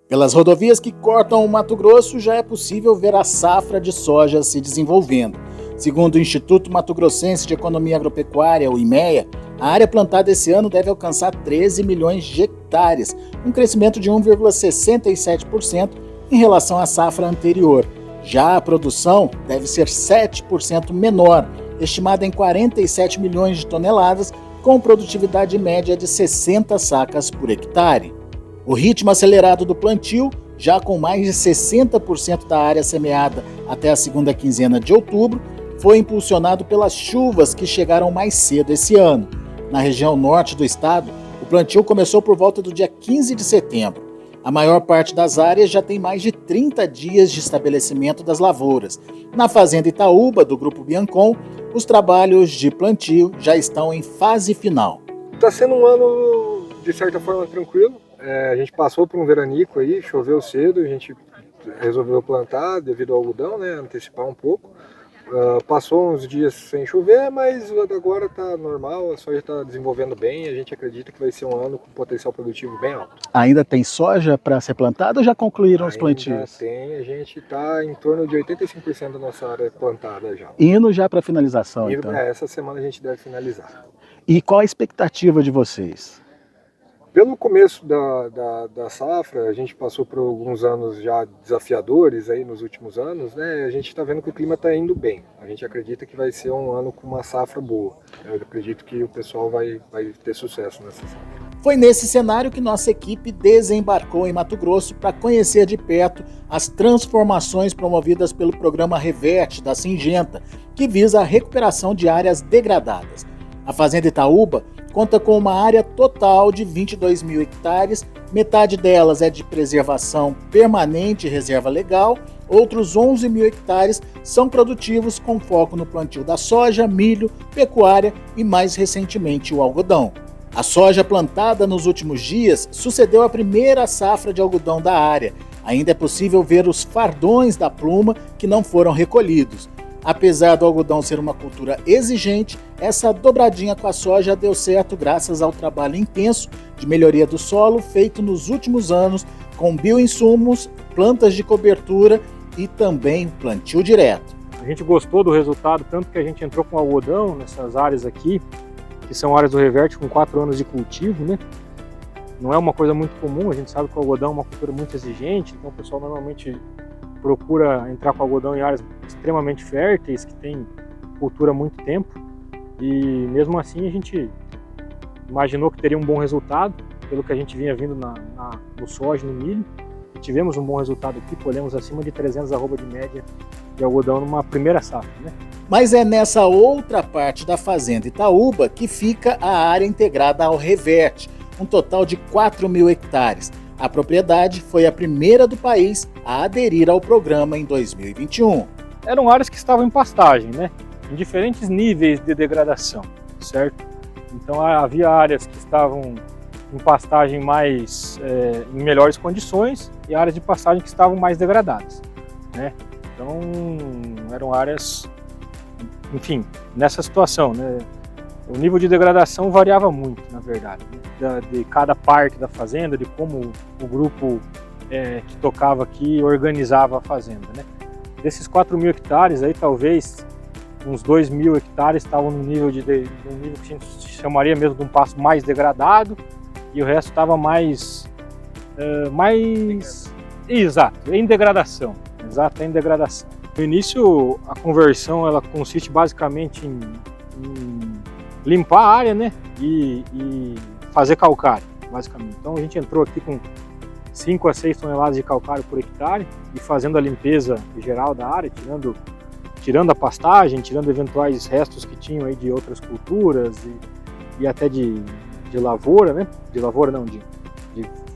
Pelas rodovias que cortam o Mato Grosso, já é possível ver a safra de soja se desenvolvendo. Segundo o Instituto Mato Grossense de Economia Agropecuária, o IMEA, a área plantada esse ano deve alcançar 13 milhões de hectares, um crescimento de 1,67% em relação à safra anterior. Já a produção deve ser 7% menor, estimada em 47 milhões de toneladas, com produtividade média de 60 sacas por hectare. O ritmo acelerado do plantio, já com mais de 60% da área semeada até a segunda quinzena de outubro, foi impulsionado pelas chuvas que chegaram mais cedo esse ano. Na região norte do estado, o plantio começou por volta do dia 15 de setembro. A maior parte das áreas já tem mais de 30 dias de estabelecimento das lavouras. Na fazenda Itaúba, do Grupo Biancon, os trabalhos de plantio já estão em fase final. Está sendo um ano, de certa forma, tranquilo. A gente passou por um veranico aí, choveu cedo, a gente resolveu plantar devido ao algodão, né, antecipar um pouco. Passou uns dias sem chover, mas agora está normal, a soja está desenvolvendo bem, a gente acredita que vai ser um ano com potencial produtivo bem alto. Ainda tem soja para ser plantada ou já concluíram os plantios? Tem, a gente está em torno de 85% da nossa área plantada já. Indo já para finalização, então? Essa semana a gente deve finalizar. E qual a expectativa de vocês? Pelo começo da safra, a gente passou por alguns anos já desafiadores aí nos últimos anos, né? A gente está vendo que o clima está indo bem. A gente acredita que vai ser um ano com uma safra boa. Eu acredito que o pessoal vai ter sucesso nessa safra. Foi nesse cenário que nossa equipe desembarcou em Mato Grosso para conhecer de perto as transformações promovidas pelo programa Reverte da Syngenta, que visa a recuperação de áreas degradadas. A Fazenda Itaúba conta com uma área total de 22 mil hectares, metade delas é de preservação permanente e reserva legal, outros 11 mil hectares são produtivos com foco no plantio da soja, milho, pecuária e mais recentemente o algodão. A soja plantada nos últimos dias sucedeu a primeira safra de algodão da área. Ainda é possível ver os fardões da pluma que não foram recolhidos. Apesar do algodão ser uma cultura exigente, essa dobradinha com a soja deu certo graças ao trabalho intenso de melhoria do solo feito nos últimos anos com bioinsumos, plantas de cobertura e também plantio direto. A gente gostou do resultado, tanto que a gente entrou com algodão nessas áreas aqui, que são áreas do Reverte com 4 anos de cultivo, né? Não é uma coisa muito comum, a gente sabe que o algodão é uma cultura muito exigente, então o pessoal normalmente procura entrar com algodão em áreas extremamente férteis, que tem cultura há muito tempo, e mesmo assim a gente imaginou que teria um bom resultado, pelo que a gente vinha vindo no soja e no milho, e tivemos um bom resultado aqui, colhemos acima de 300 arroba de média de algodão numa primeira safra, né? Mas é nessa outra parte da Fazenda Itaúba que fica a área integrada ao Reverte, um total de 4 mil hectares. A propriedade foi a primeira do país a aderir ao programa em 2021. Eram áreas que estavam em pastagem, né? Em diferentes níveis de degradação, certo? Então havia áreas que estavam em pastagem mais em melhores condições e áreas de pastagem que estavam mais degradadas, né? Então eram áreas, enfim, nessa situação, né? O nível de degradação variava muito, na verdade, né? De cada parte da fazenda, de como o grupo que tocava aqui organizava a fazenda, né? Desses 4 mil hectares, aí talvez uns 2 mil hectares estavam no nível de um nível que a gente chamaria mesmo de um pasto mais degradado, e o resto estava mais exato, em degradação. Exato, em degradação. No início, a conversão ela consiste basicamente em limpar a área, né, e fazer calcário, basicamente. Então a gente entrou aqui com 5 a 6 toneladas de calcário por hectare e fazendo a limpeza geral da área, tirando a pastagem, tirando eventuais restos que tinham aí de outras culturas e até de lavoura, né, de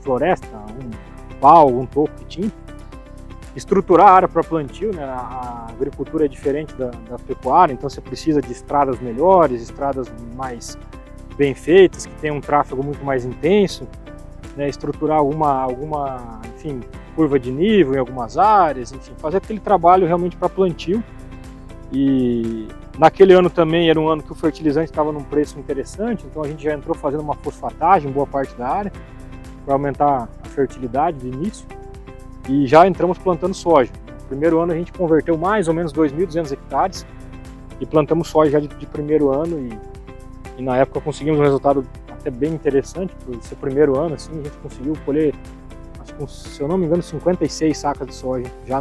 floresta, um pau, um toco que tinha. Estruturar a área para plantio, né? A agricultura é diferente da pecuária, então você precisa de estradas melhores, estradas mais bem feitas, que tenham um tráfego muito mais intenso, né? Estruturar alguma enfim, curva de nível em algumas áreas, enfim, fazer aquele trabalho realmente para plantio. E naquele ano também era um ano que o fertilizante estava num preço interessante, então a gente já entrou fazendo uma fosfatagem em boa parte da área, para aumentar a fertilidade de início. e já entramos plantando soja. No primeiro ano a gente converteu mais ou menos 2.200 hectares e plantamos soja já de primeiro ano e na época conseguimos um resultado até bem interessante. Por ser primeiro ano, assim, a gente conseguiu colher, acho que, se eu não me engano, 56 sacas de soja já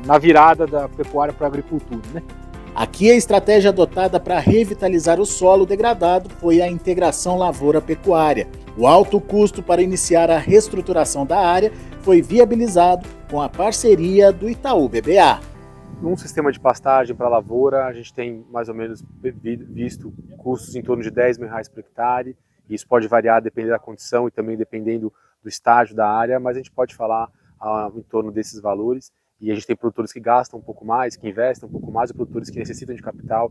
na virada da pecuária para a agricultura, né? Aqui a estratégia adotada para revitalizar o solo degradado foi a integração lavoura-pecuária. O alto custo para iniciar a reestruturação da área foi viabilizado com a parceria do Itaú BBA. Num sistema de pastagem para lavoura, a gente tem mais ou menos visto custos em torno de R$10.000 por hectare. Isso pode variar dependendo da condição e também dependendo do estágio da área, mas a gente pode falar em torno desses valores. E a gente tem produtores que gastam um pouco mais, que investem um pouco mais, e produtores que necessitam de capital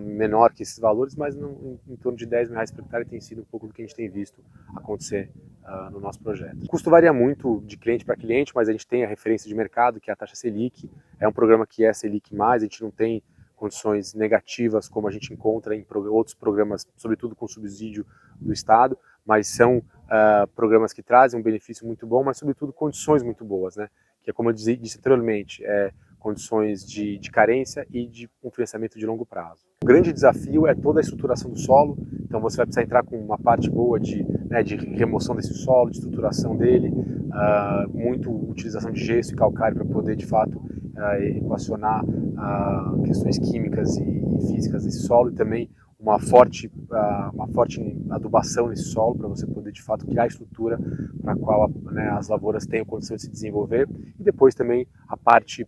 menor que esses valores, mas em torno de R$10.000 por hectare tem sido um pouco do que a gente tem visto acontecer no nosso projeto. O custo varia muito de cliente para cliente, mas a gente tem a referência de mercado, que é a taxa Selic. É um programa que é Selic+, a gente não tem condições negativas como a gente encontra em outros programas, sobretudo com subsídio do Estado, mas são programas que trazem um benefício muito bom, mas sobretudo condições muito boas, né? Que é, como eu disse anteriormente, condições de carência e de um financiamento de longo prazo. O grande desafio é toda a estruturação do solo, então você vai precisar entrar com uma parte boa de remoção desse solo, de estruturação dele, muito utilização de gesso e calcário para poder, de fato, equacionar questões químicas e físicas desse solo, e também uma forte adubação nesse solo para você poder, de fato, criar a estrutura para a qual as lavouras tenham condição de se desenvolver, e depois também a parte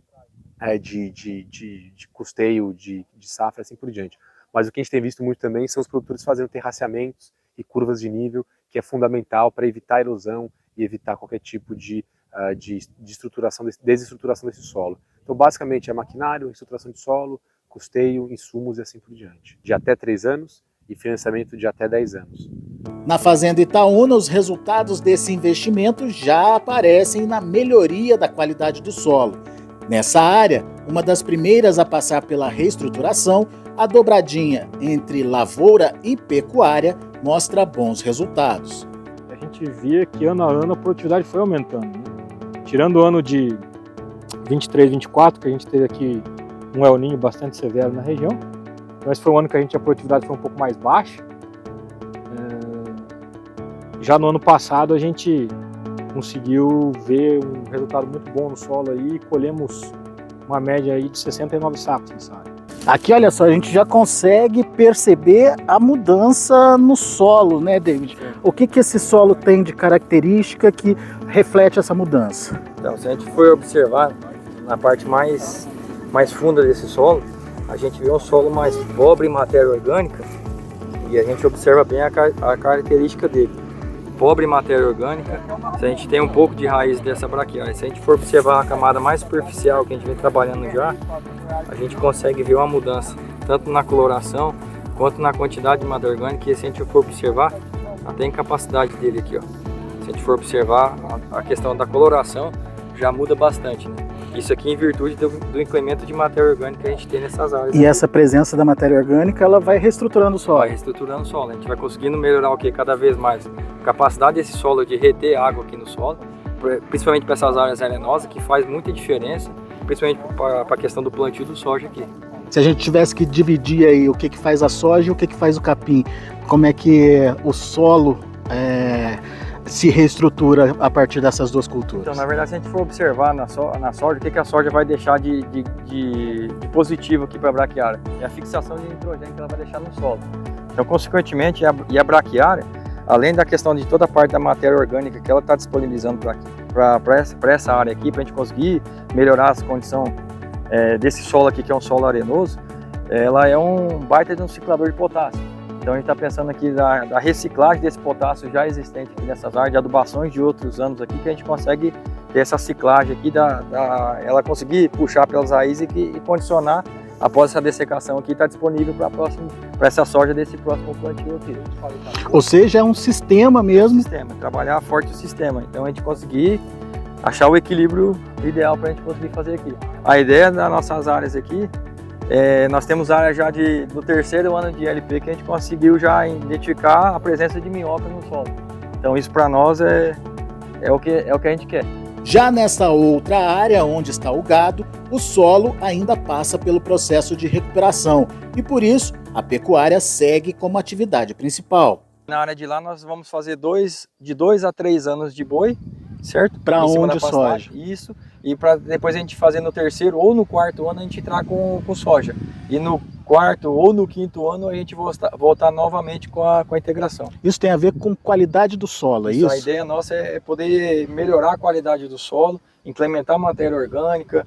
de custeio, de safra, assim por diante. Mas o que a gente tem visto muito também são os produtores fazendo terraceamentos e curvas de nível, que é fundamental para evitar a erosão e evitar qualquer tipo de desestruturação desse solo. Então, basicamente, é maquinário, estruturação de solo, custeio, insumos e assim por diante. De até 3 anos e financiamento de até 10 anos. Na Fazenda Itaúna, os resultados desse investimento já aparecem na melhoria da qualidade do solo. Nessa área, uma das primeiras a passar pela reestruturação, a dobradinha entre lavoura e pecuária mostra bons resultados. A gente via que ano a ano a produtividade foi aumentando, né? Tirando o ano de 23, 24, que a gente teve aqui um El Niño bastante severo na região, mas foi um ano que a produtividade foi um pouco mais baixa. Já no ano passado a gente conseguiu ver um resultado muito bom no solo aí e colhemos uma média aí de 69 sacos nessa área. Aqui, olha só, a gente já consegue perceber a mudança no solo, né, David? O que esse solo tem de característica que reflete essa mudança? Então, se a gente for observar na parte mais funda desse solo, a gente vê um solo mais pobre em matéria orgânica e a gente observa bem a característica dele. Pobre em matéria orgânica, se a gente tem um pouco de raiz dessa braquiária, se a gente for observar a camada mais superficial que a gente vem trabalhando já, a gente consegue ver uma mudança, tanto na coloração quanto na quantidade de matéria orgânica, e se a gente for observar, até em capacidade dele aqui, ó. Se a gente for observar a questão da coloração, já muda bastante, né? Isso aqui em virtude do incremento de matéria orgânica que a gente tem nessas áreas. E essa presença da matéria orgânica, ela vai reestruturando o solo? Vai reestruturando o solo. A gente vai conseguindo melhorar o que cada vez mais. A capacidade desse solo de reter água aqui no solo, principalmente para essas áreas arenosas, que faz muita diferença, principalmente para a questão do plantio do soja aqui. Se a gente tivesse que dividir aí o que faz a soja e o que faz o capim, como é que o solo se reestrutura a partir dessas duas culturas? Então, na verdade, se a gente for observar na soja, o que a soja vai deixar de positivo aqui para a braquiária? É a fixação de nitrogênio que ela vai deixar no solo. Então, consequentemente, a braquiária, além da questão de toda a parte da matéria orgânica que ela está disponibilizando para essa área aqui, para a gente conseguir melhorar as condições desse solo aqui, que é um solo arenoso, ela é um baita de um ciclador de potássio. Então a gente está pensando aqui da reciclagem desse potássio já existente aqui nessas áreas, de adubações de outros anos aqui, que a gente consegue ter essa ciclagem aqui, ela conseguir puxar pelas raízes e condicionar, após essa dessecação aqui, está disponível para essa soja desse próximo plantio aqui. Ou seja, é um sistema mesmo? Trabalhar forte o sistema. Então a gente conseguir achar o equilíbrio ideal para a gente conseguir fazer aqui. A ideia das nossas áreas aqui, nós temos área já do 3º ano de LP que a gente conseguiu já identificar a presença de minhocas no solo. Então isso para nós é o que a gente quer. Já nessa outra área onde está o gado, o solo ainda passa pelo processo de recuperação e, por isso, a pecuária segue como atividade principal. Na área de lá nós vamos fazer de 2 a 3 anos de boi, certo? Para onde soja? Isso, e para depois a gente fazer no terceiro ou no quarto ano a gente entrar com soja. E no quarto ou no quinto ano a gente voltar novamente com a integração. Isso tem a ver com qualidade do solo, é isso? A ideia nossa é poder melhorar a qualidade do solo, implementar matéria orgânica,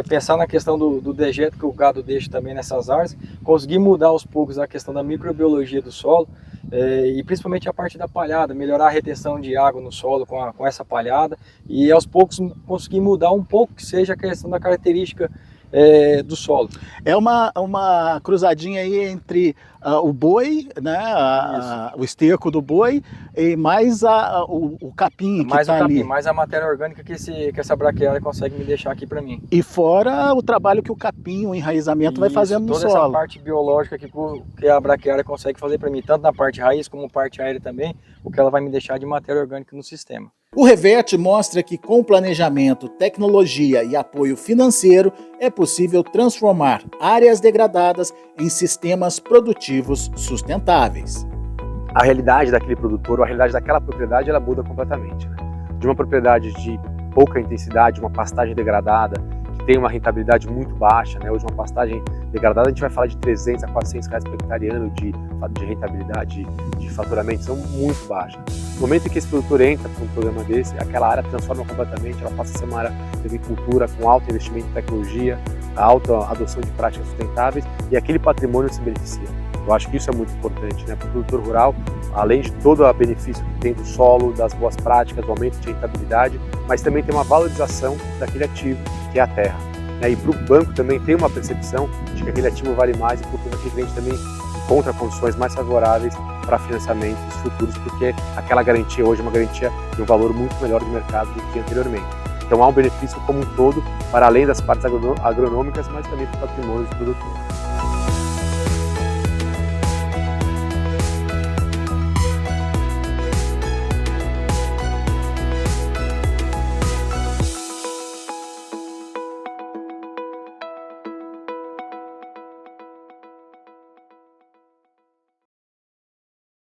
pensar na questão do dejeto que o gado deixa também nessas áreas, conseguir mudar aos poucos a questão da microbiologia do solo, e principalmente a parte da palhada, melhorar a retenção de água no solo com essa palhada e aos poucos conseguir mudar um pouco que seja a questão da característica do solo. É uma cruzadinha aí entre o boi, né, o esterco do boi e mais o capim que está ali. Mais a matéria orgânica que essa braquiária consegue me deixar aqui para mim. E fora o trabalho que o capim, o enraizamento vai fazendo no solo. Toda essa parte biológica que a braquiária consegue fazer para mim, tanto na parte raiz como parte aérea também, o que ela vai me deixar de matéria orgânica no sistema. O Reverte mostra que com planejamento, tecnologia e apoio financeiro é possível transformar áreas degradadas em sistemas produtivos sustentáveis. A realidade daquele produtor, ou a realidade daquela propriedade, ela muda completamente, né? De uma propriedade de pouca intensidade, uma pastagem degradada, que tem uma rentabilidade muito baixa, né? Hoje uma pastagem degradada a gente vai falar de 300 a 400 reais por hectare ano de rentabilidade, de faturamento, são muito baixas. No momento em que esse produtor entra para um programa desse, aquela área transforma completamente, ela passa a ser uma área de agricultura com alto investimento em tecnologia, alta adoção de práticas sustentáveis e aquele patrimônio se beneficia. Eu acho que isso é muito importante, né? Para o produtor rural, além de todo o benefício que tem do solo, das boas práticas, do aumento de rentabilidade, mas também tem uma valorização daquele ativo que é a terra. E para o banco também tem uma percepção de que aquele ativo vale mais e, portanto, aquele cliente também encontra condições mais favoráveis para financiamentos futuros, porque aquela garantia hoje é uma garantia de um valor muito melhor do mercado do que anteriormente. Então há um benefício como um todo, para além das partes agronômicas, mas também para o patrimônio do produtor.